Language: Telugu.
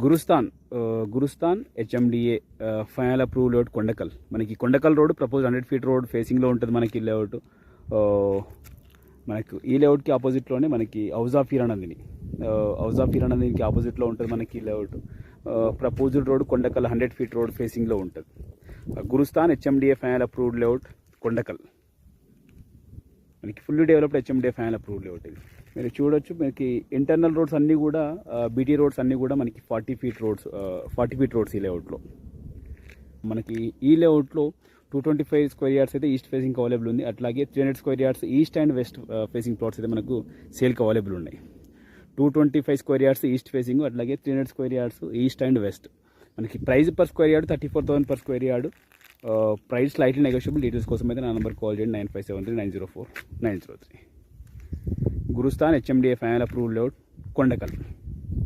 Gurusthan HMDA final approve layout Kondakal. మనకి Kondakal road propose 100 feet road ఫేసింగ్లో ఉంటుంది మనకి లేఅవుట్. మనకు ఈ లేఅవుట్కి ఆపోజిట్లోనే మనకి హౌస్ ఆఫ్ హీరానందినికి ఆపోజిట్లో ఉంటుంది మనకి layout. Proposed road Kondakal 100 feet road ఫేసింగ్లో ఉంటుంది. Gurusthan HMDA final approved layout Kondakal. మనకి fully developed HMDA final approved layout ఇది. మీరు చూడొచ్చు, మనకి ఇంటర్నల్ రోడ్స్ అన్నీ కూడా బీటీ రోడ్స్ అన్నీ కూడా మనకి 40 feet రోడ్స్ ఈ లేఅవుట్లో. మనకి ఈ లేఅవుట్లో 225 square yards అయితే ఈస్ట్ ఫేసింగ్ అవైలబుల్ ఉంది. అట్లాగే 300 square yards east and west facing plots అయితే మనకు సేల్కి అవైలబుల్ ఉన్నాయి. 225 square yards ఈస్ట్ ఫేసింగ్, అట్లాగే 300 square yards east and west. మనకి price per square yard 34,000 per square yard. Price slightly negotiable. Details కోసం అయితే నా నెంబర్ కాల్ చేయండి 9573904903. Gurusthan HMDA final approved layout Kondakal.